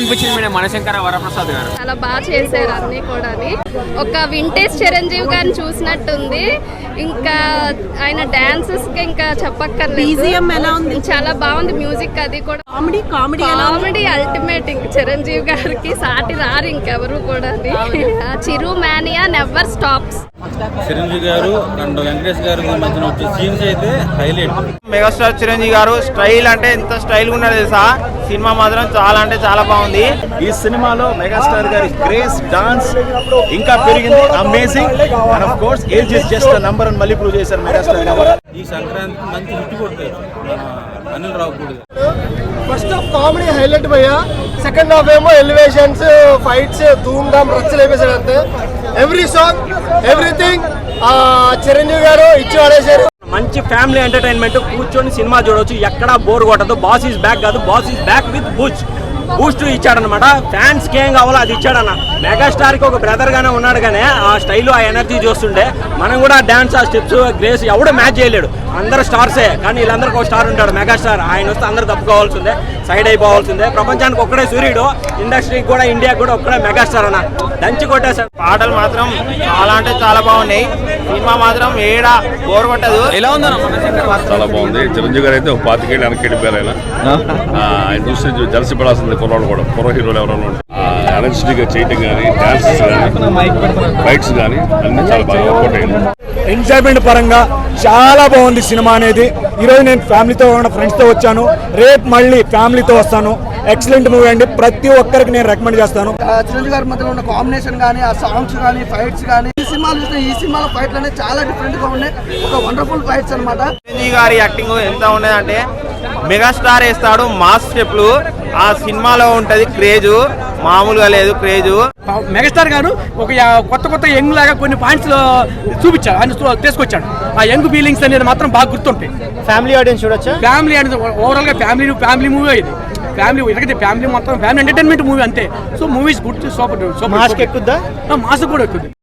అనిపించింది మేడం మనశంకర వరప్రసాద్ గారు? చాలా బాగా చేశారు అన్ని కూడా. ఒక వింటేజ్ చిరంజీవి గారిని చూసినట్టుంది. ఇంకా ఆయన డాన్సెస్ కి ఇంకా చెప్పక్కర్లేదు. చాలా బాగుంది మ్యూజిక్, అది కూడా కామెడీ అల్టిమేట్. ఇంక చిరంజీవి గారికి సాటి రారు ఇంకెవరు కూడా. చిరు మానియా నెవర్ స్టాప్స్. చిరంజీవి గారు అండ్ వెంకటేష్ గారు మధ్యన వచ్చే సీన్స్ అయితే హైలైట్. మెగాస్టార్ చిరంజీవి గారు స్టైల్ అంటే ఎంత స్టైల్ గా ఉన్నది తెలుసా? సినిమా మాత్రం చాలా అంటే చాలా బాగుంది. ఈ సినిమాలో మెగాస్టార్ గారి గ్రేస్ డాన్స్ ఇంకా పెరిగింది, amazing. And of course age is just a number అని మళ్ళీ ప్రూవ్ చేశారు మెగాస్టార్ గారు. ఈ సంక్రాంతికి మంచి హిట్ కొట్టారు Anil Ravipudi. First half comedy highlight భయ్యా, సెకండ్ హాఫ్ ఏమో ఎలివేషన్స్, ఫైట్స్, ధూమ్ ధామ్ రచ్చలు అయిపోయాడు అంతే. ఎవ్రీ సాంగ్ ఎవ్రీథింగ్ చిరంజీవి గారు ఇచ్చి పడేశారు. మంచి ఫ్యామిలీ ఎంటర్టైన్మెంట్, కూర్చొని సినిమా చూడవచ్చు, ఎక్కడా బోర్ కొట్టదు. బాస్ ఈజ్ బ్యాక్ కాదు, boss is back with boost ఇచ్చాడనమాట. ఫ్యాన్స్ కి ఏం కావాలో అది ఇచ్చాడన్న. మెగాస్టార్ కి ఒక బ్రదర్ గానే ఉన్నాడు, కానీ ఆ స్టైల్ ఆ ఎనర్జీ చూస్తుంటే మనం కూడా డాన్స్ ఆ స్టెప్స్ గ్రేస్ ఎవడు మ్యాచ్ చేయలేడు. అందరు స్టార్సే, కానీ వీళ్ళందరికీ ఒక స్టార్ ఉంటాడు మెగాస్టార్. ఆయన వస్తే అందరూ తప్పుకోవాల్సిందే, సైడ్ అయిపోవాల్సిందే. ప్రపంచానికి ఒక్కడే సూర్యుడు, ఇండస్ట్రీకి కూడా ఇండియాకి కూడా ఒక్కడే మెగాస్టార్ అన్న. దంచి కొట్టేశారు. పాటలు మాత్రం చాలా అంటే చాలా బాగున్నాయి. సినిమా మాత్రం ఏడా బోర్ కొట్టదు. ఎలా ఉందన్న మనశంకర? చాలా బాగుంది. చిరంజీవి గారు అయితే ఒక 25 ఏళ్ళు వెనక్కి వెళ్ళిపోయారు. ఆయన చూస్తే జలసి పడాల్సింది కుర్రాళ్ళు కూడా, కుర్ర హీరోలు ఎవరైనా ఎనర్జెటిక్గా చేయటం కానీ, డాన్సెస్ కానీ, ఫైట్స్ కానీ అన్ని చాలా బాగా వర్కౌట్ అయింది. ఎంజాయ్మెంట్ పరంగా చాలా బాగుంది సినిమా అనేది. ఈరోజు నేను ఫ్యామిలీతో ఉన్న ఫ్రెండ్స్తో వచ్చాను, రేపు మళ్ళీ ఫ్యామిలీతో వస్తాను. ఎక్సలెంట్ మూవీ అండి, ప్రతి ఒక్కరికి నేను రికమెండ్ చేస్తాను. చిరంజీవి గారి మధ్యలో ఉన్న కాంబినేషన్ కానీ, ఆ సాంగ్స్ కానీ, ఫైట్స్ కానీ, ఈ సినిమాలు చూస్తే ఈ సినిమాలో ఫైట్లు అనేది చాలా డిఫరెంట్ గా ఉన్నాయి. ఒక వండర్ఫుల్ ఫైట్స్ అనమాట. చిరంజీవి గారి యాక్టింగ్ ఎంత ఉండదంటే, మెగాస్టార్ వేస్తాడు మాస్ స్టెప్లు, ఆ సినిమాలో ఉంటది క్రేజు, మామూలుగా లేదు క్రేజు. మెగాస్టార్ గారు ఒక కొత్త యంగ్ లాగా కొన్ని పాయింట్స్ చూపించాడు, ఆయన తీసుకొచ్చాడు. ఆ యంగ్ ఫీలింగ్స్ అనేది మాత్రం బాగా గుర్తుంటాయి. ఫ్యామిలీ ఆడియన్స్ చూడొచ్చా? ఫ్యామిలీ అనేది ఓవరాల్ గా ఫ్యామిలీ మూవీ ఇది. ఫ్యామిలీ మొత్తం ఫ్యామిలీ ఎంటర్టైన్మెంట్ మూవీ అంతే. So movies good, super. మాస్క్ ఎక్కుద్దా? మాస్క్ కూడా ఎక్కుద్ది.